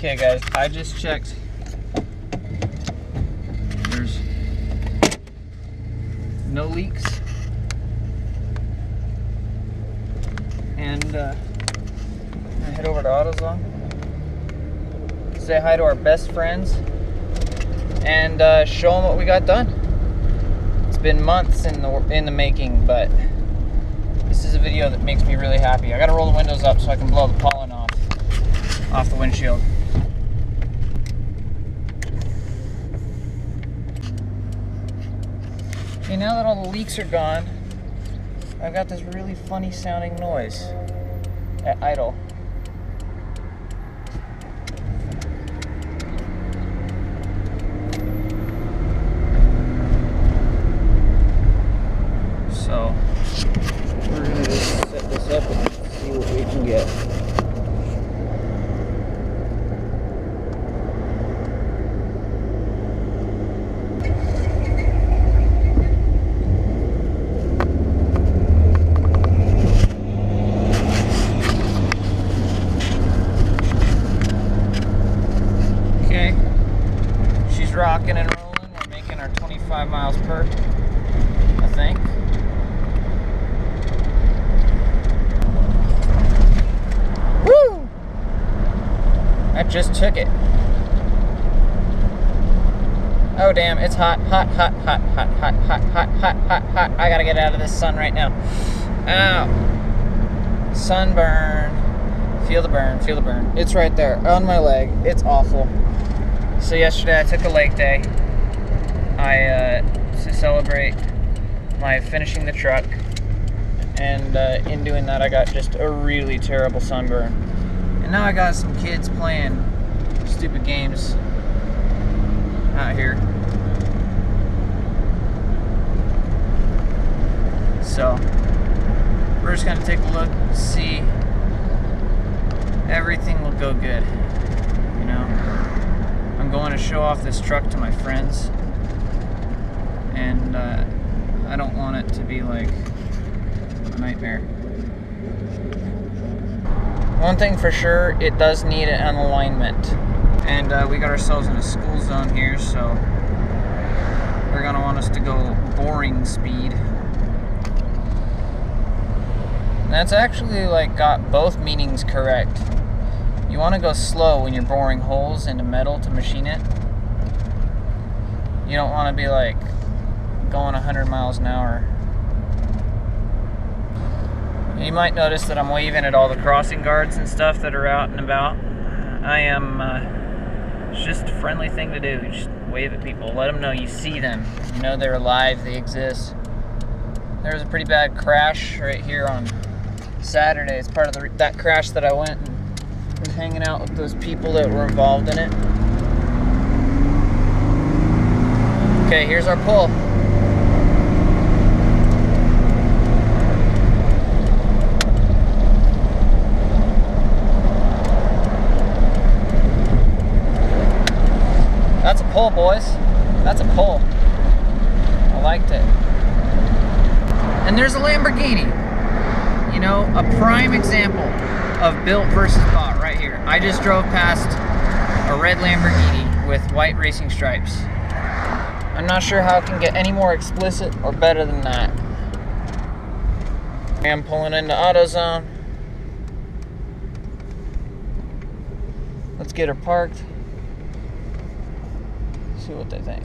Okay guys, I just checked. There's no leaks. And I head over to AutoZone, say hi to our best friends, and show them what we got done. It's been months in the making, but this is a video that makes me really happy. I gotta roll the windows up so I can blow the pollen off the windshield. Okay, now that all the leaks are gone, I've got this really funny sounding noise at idle. So we're gonna just set this up and see what we can get. Okay, she's rocking and rolling. We're making our 25 miles per, I think. Woo! I just took it. Oh damn, it's hot, hot, hot, hot, hot, hot, hot, hot, hot, hot, hot. I gotta get out of this sun right now. Ow. Sunburn. Feel the burn, feel the burn. It's right there, on my leg. It's awful. So yesterday I took a lake day. To celebrate my finishing the truck. And in doing that, I got just a really terrible sunburn. And now I got some kids playing stupid games out here. So we're just gonna take a look, see. Everything will go good, you know. I'm going to show off this truck to my friends, and I don't want it to be like a nightmare. One thing for sure, it does need an alignment, and we got ourselves in a school zone here, so they're gonna want us to go boring speed. And that's actually like got both meanings correct. You want to go slow when you're boring holes into metal to machine it. You don't want to be like going 100 miles an hour. You might notice that I'm waving at all the crossing guards and stuff that are out and about. I am, it's just a friendly thing to do. Just wave at people, let them know you see them. You know they're alive, they exist. There was a pretty bad crash right here on Saturday. It's part of that crash that I went and was hanging out with those people that were involved in it. Okay, here's our pull. That's a pull, boys. That's a pull. I liked it. And there's a Lamborghini. You know, a prime example of built versus bought right here. I just drove past a red Lamborghini with white racing stripes. I'm not sure how it can get any more explicit or better than that. I'm pulling into AutoZone. Let's get her parked. See what they think.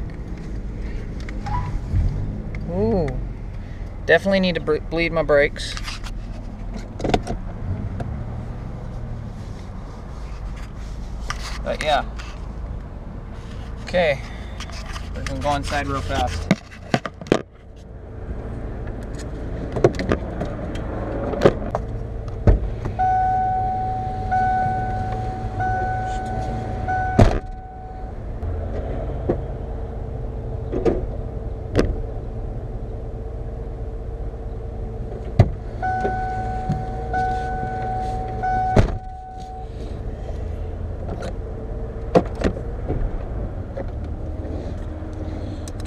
Ooh. Definitely need to bleed my brakes. But yeah. Okay. We're gonna go inside real fast.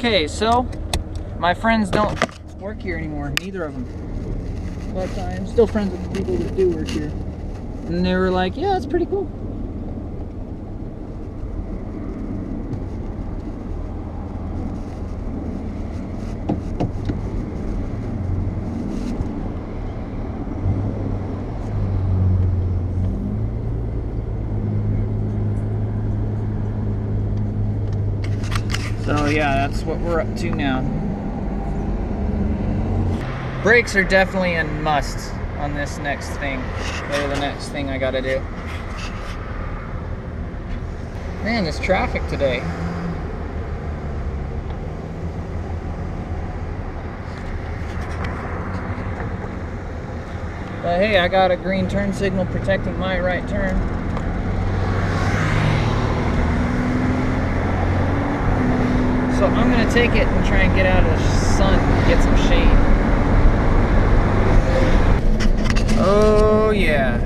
Okay, so my friends don't work here anymore, neither of them. But I'm still friends with the people that do work here. And they were like, yeah, it's pretty cool. So yeah, that's what we're up to now. Brakes are definitely a must on this next thing, or the next thing I gotta do. Man, there's traffic today. But hey, I got a green turn signal protecting my right turn. So I'm gonna take it and try and get out of the sun, get some shade. Oh yeah.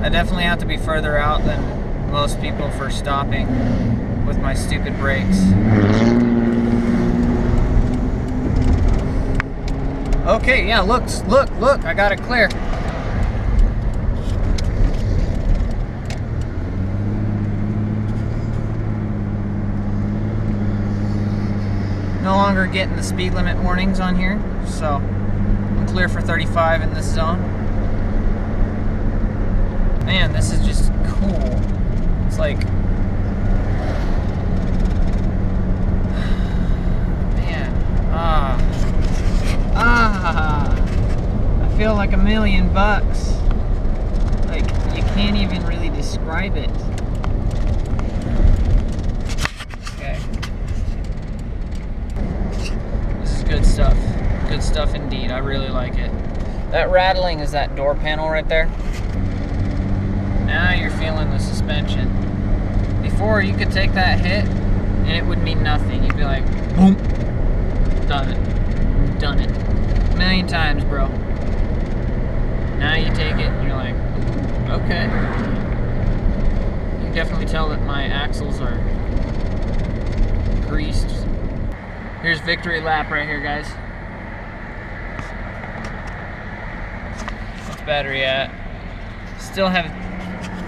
I definitely have to be further out than most people for stopping with my stupid brakes. Okay, yeah, look, I got it clear. No longer getting the speed limit warnings on here, so I'm clear for 35 in this zone. Man, this is just cool. It's like, man, I feel like $1,000,000. Like, you can't even really describe it. Okay. This is good stuff. Good stuff indeed. I really like it. That rattling is that door panel right there. Now you're feeling the suspension. Before, you could take that hit and it would mean nothing. You'd be like, boom, done it. Done it. 1,000,000 times, bro. Now you take it and you're like, okay. You can definitely tell that my axles are greased. Here's victory lap right here, guys. What's battery at? Still have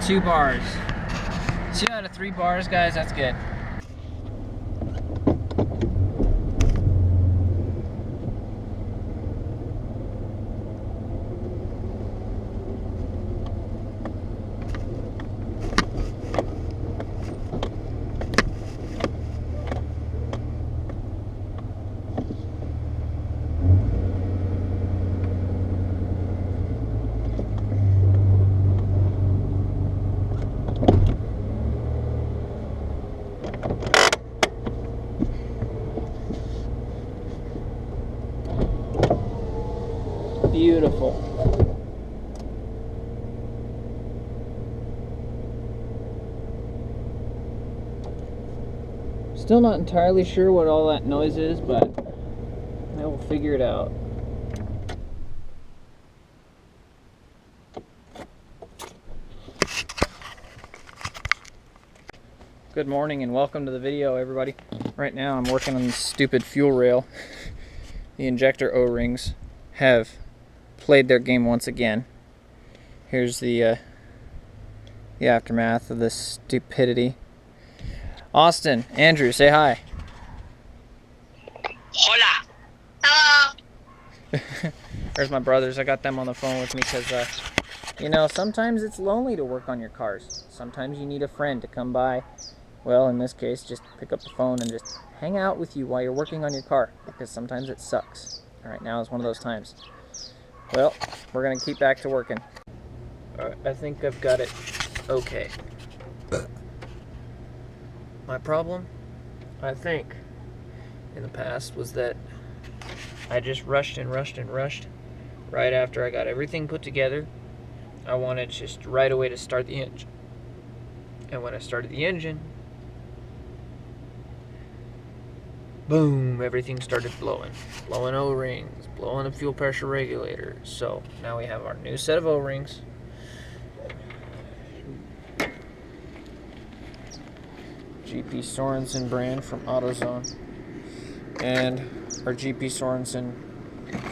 2 bars. 2 out of 3 bars, guys, that's good. Beautiful. Still not entirely sure what all that noise is, but I will figure it out. Good morning and welcome to the video, everybody. Right now I'm working on this stupid fuel rail. The injector O-rings have played their game once again. Here's the aftermath of this stupidity. Austin, Andrew, say hi. Hola. Hello. There's my brothers. I got them on the phone with me because, you know, sometimes it's lonely to work on your cars. Sometimes you need a friend to come by. Well, in this case, just pick up the phone and just hang out with you while you're working on your car, because sometimes it sucks. All right, now is one of those times. Well, we're going to keep back to working. All right, I think I've got it okay. My problem, I think, in the past was that I just rushed right after I got everything put together. I wanted just right away to start the engine. And when I started the engine, boom, everything started blowing. Blowing O-rings, blowing the fuel pressure regulator. So now we have our new set of O-rings. GP Sorensen brand from AutoZone. And our GP Sorensen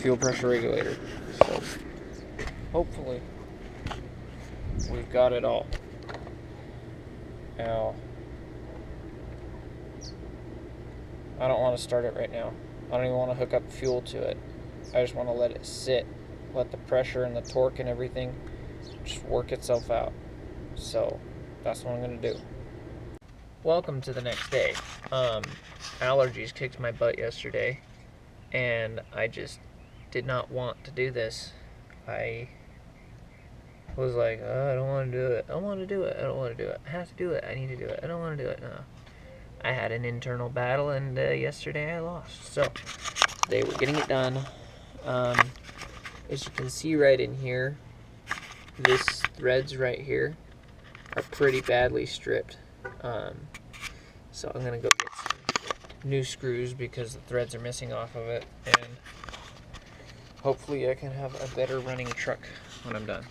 fuel pressure regulator. So hopefully we've got it all. Now, I don't want to start it right now. I don't even want to hook up fuel to it. I just want to let it sit. Let the pressure and the torque and everything just work itself out. So that's what I'm going to do. welcome to the next day. Allergies kicked my butt yesterday, and I just did not want to do this. I was like, oh, I don't want to do it. I don't want to do it. I don't want to do it. I have to do it. I need to do it. I don't want to do it. No. I had an internal battle, and yesterday I lost. So today we're getting it done. As you can see right in here, this threads right here are pretty badly stripped. So I'm gonna go get some new screws because the threads are missing off of it, and hopefully I can have a better running truck when I'm done.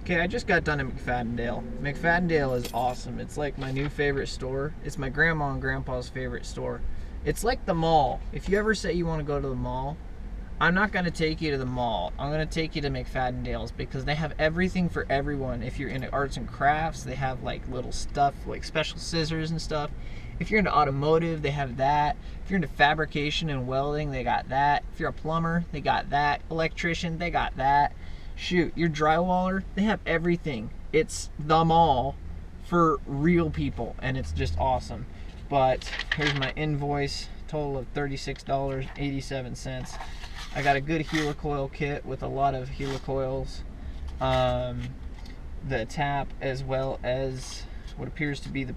Okay, I just got done at McFadden-Dale. McFadden-Dale is awesome. It's like my new favorite store. It's my grandma and grandpa's favorite store. It's like the mall. If you ever say you want to go to the mall, I'm not going to take you to the mall. I'm going to take you to McFadden-Dale's because they have everything for everyone. If you're into arts and crafts, they have like little stuff, like special scissors and stuff. If you're into automotive, they have that. If you're into fabrication and welding, they got that. If you're a plumber, they got that. Electrician, they got that. Shoot, your drywaller, they have everything. It's the mall for real people, and it's just awesome. But here's my invoice, total of $36.87. I got a good helicoil kit with a lot of helicoils, the tap, as well as what appears to be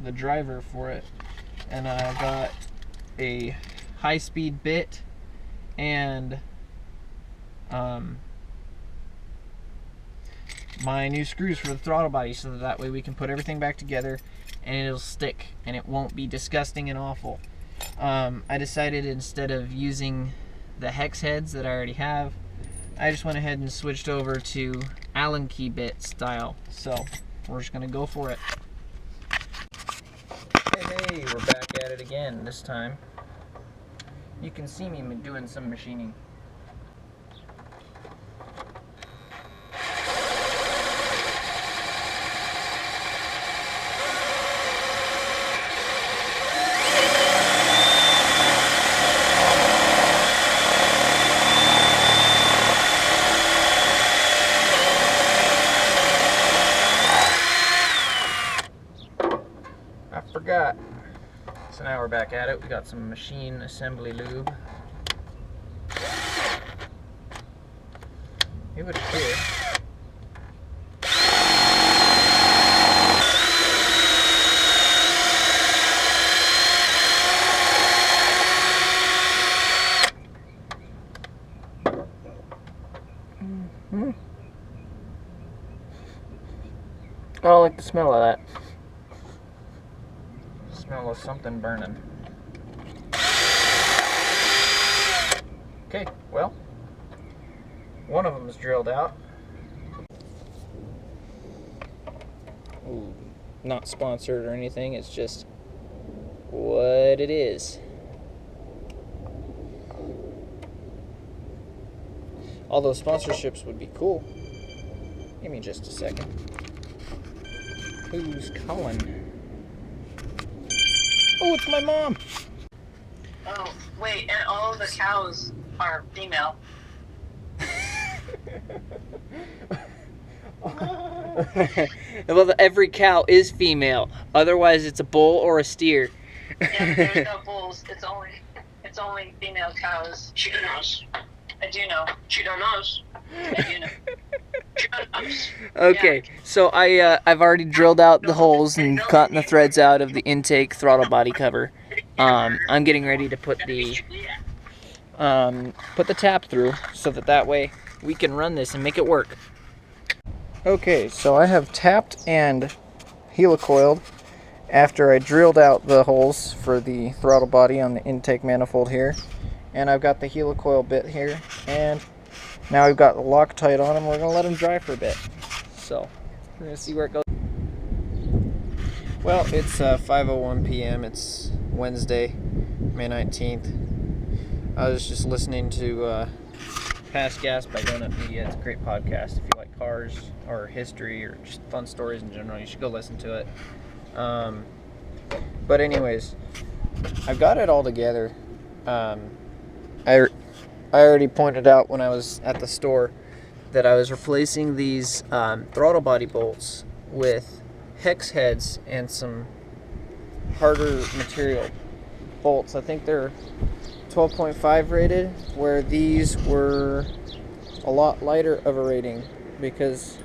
the driver for it, and I got a high-speed bit and my new screws for the throttle body, so that way we can put everything back together and it'll stick and it won't be disgusting and awful. I decided instead of using the hex heads that I already have, I just went ahead and switched over to Allen key bit style. So we're just gonna go for it. Hey, we're back at it again. This time you can see me doing some machining. Forgot. So now we're back at it. We got some machine assembly lube. It would appear. I don't like the smell of that. Smell of something burning. Okay, well, one of them is drilled out. Ooh, not sponsored or anything, it's just what it is. Although sponsorships would be cool. Give me just a second. Who's calling? Oh, it's my mom. Oh, wait, and all of the cows are female. Well, every cow is female. Otherwise, it's a bull or a steer. Yeah, there's no bulls. It's only female cows. She knows. I do know. She don't knows. I do know. She don't knows. Okay, so I've already drilled out the holes and gotten the threads out of the intake throttle body cover. I'm getting ready to put the tap through so that way we can run this and make it work. Okay, so I have tapped and helicoiled after I drilled out the holes for the throttle body on the intake manifold here, and I've got the helicoil bit here, and now we've got the Loctite on them. We're going to let them dry for a bit. So, we're going to see where it goes. Well, it's 5:01 p.m. It's Wednesday, May 19th. I was just listening to Past Gas by Donut Media. It's a great podcast. If you like cars or history or just fun stories in general, you should go listen to it. But anyways, I've got it all together. I already pointed out when I was at the store that I was replacing these throttle body bolts with hex heads and some harder material bolts. I think they're 12.5 rated, where these were a lot lighter of a rating because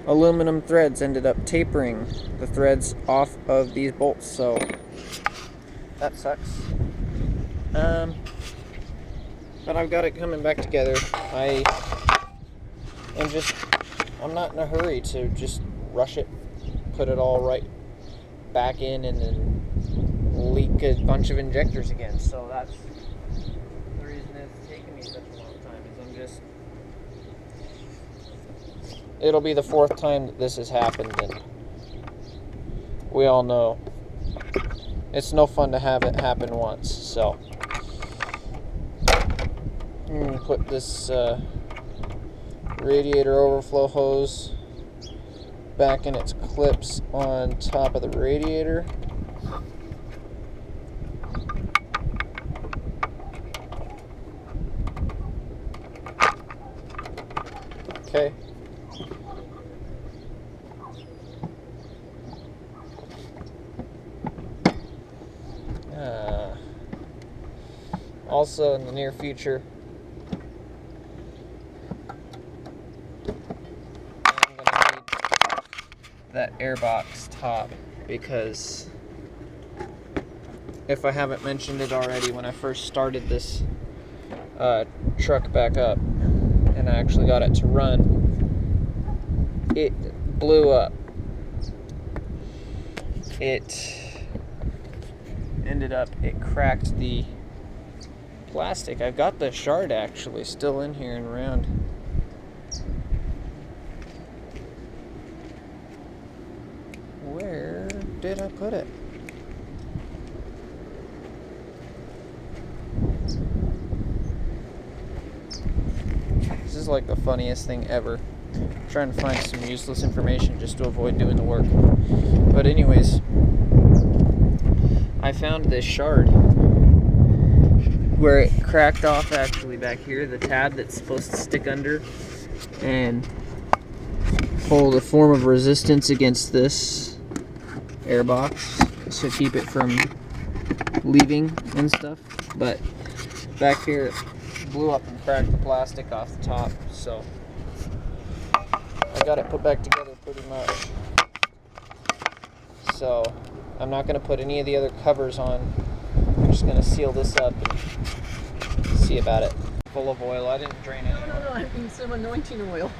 aluminum threads ended up tapering the threads off of these bolts, so that sucks. But I've got it coming back together. I'm not in a hurry to just rush it, put it all right back in, and then leak a bunch of injectors again. So that's the reason it's taken me such a long time, is it'll be the 4th time that this has happened, and we all know it's no fun to have it happen once. So I'm gonna put this radiator overflow hose back in its clips on top of the radiator. Okay. Also, in the near future, I'm going to need that airbox top, because if I haven't mentioned it already, when I first started this truck back up and I actually got it to run, it blew up. It cracked the plastic. I've got the shard actually still in here and around. Where did I put it? This is like the funniest thing ever. I'm trying to find some useless information just to avoid doing the work. But anyways, I found this shard where it cracked off actually back here, the tab that's supposed to stick under and hold a form of resistance against this airbox to keep it from leaving and stuff. But back here it blew up and cracked the plastic off the top, so I got it put back together pretty much. So I'm not going to put any of the other covers on. I'm just going to seal this up and see about it. Full of oil. I didn't drain it. No, I mean some anointing oil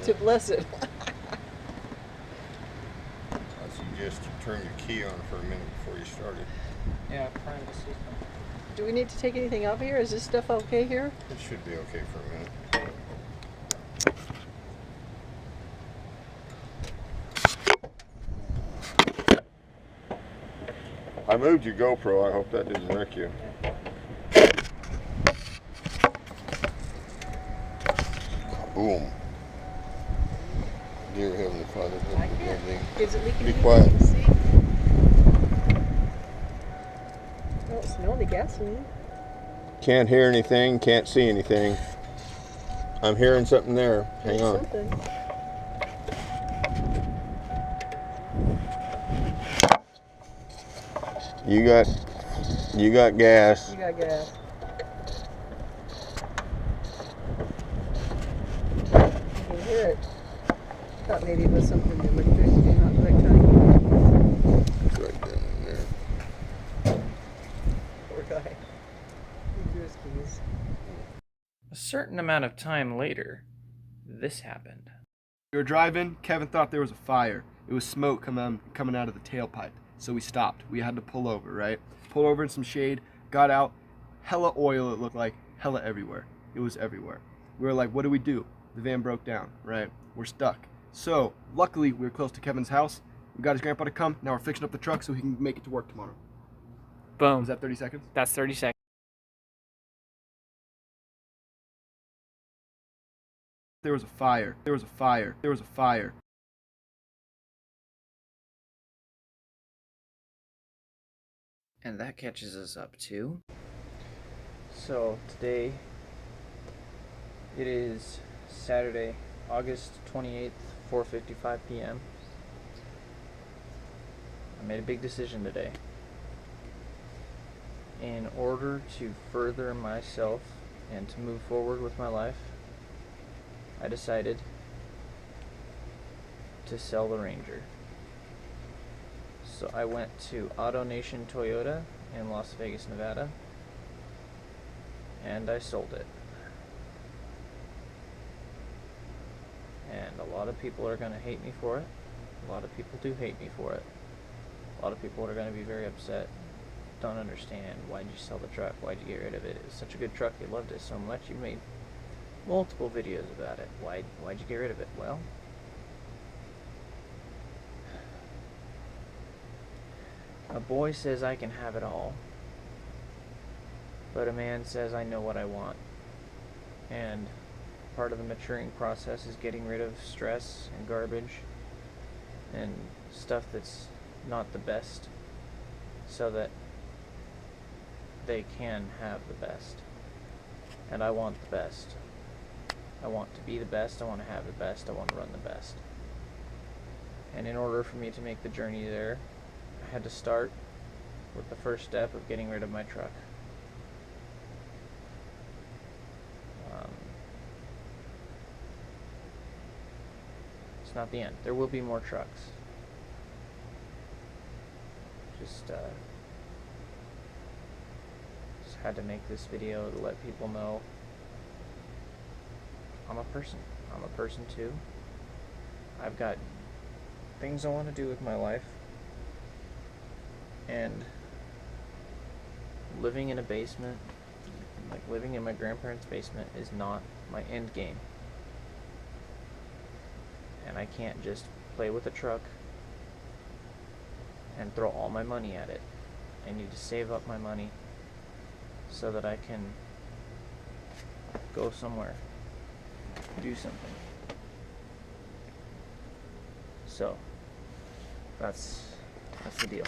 to bless it. I suggest you turn your key on for a minute before you start it. Yeah, prime the system. Do we need to take anything out here? Is this stuff okay here? It should be okay for a minute. I moved your GoPro. I hope that didn't wreck you. Boom. Dear Heavenly Father, I can't. Is it leaking? Be in quiet. here? See? I don't smell any gasoline. Can't hear anything, can't see anything. I'm hearing something there. Hang on. Something. You got gas. You got gas. I can hear it. I thought maybe it was something electric, not electronic. It's right down in there. Poor guy. He threw his keys. A certain amount of time later, this happened. We were driving. Kevin thought there was a fire. It was smoke coming out of the tailpipe. So we stopped. We had to pull over, right? Pull over in some shade, got out. Hella oil, it looked like. Hella everywhere. It was everywhere. We were like, what do we do? The van broke down, right? We're stuck. So, luckily, we were close to Kevin's house. We got his grandpa to come. Now we're fixing up the truck so he can make it to work tomorrow. Boom. Was that 30 seconds? That's 30 seconds. There was a fire. There was a fire. There was a fire. And that catches us up too. So today, it is Saturday, August 28th, 4:55 p.m. I made a big decision today. In order to further myself and to move forward with my life, I decided to sell the Ranger. So I went to AutoNation Toyota in Las Vegas, Nevada, and I sold it. And a lot of people are going to hate me for it. A lot of people do hate me for it. A lot of people are going to be very upset. Don't understand, why'd you sell the truck? Why'd you get rid of it? It was such a good truck. You loved it so much. You made multiple videos about it. Why'd you get rid of it? Well, a boy says I can have it all, but a man says I know what I want. And part of the maturing process is getting rid of stress and garbage and stuff that's not the best, so that they can have the best. And I want the best. I want to be the best, I want to have the best, I want to run the best. And in order for me to make the journey there, I had to start with the first step of getting rid of my truck. It's not the end. There will be more trucks. Just had to make this video to let people know I'm a person. I'm a person too. I've got things I want to do with my life, and living in a basement, like living in my grandparents' basement, is not my end game. And I can't just play with a truck and throw all my money at it. I need to save up my money so that I can go somewhere, do something. So that's the deal.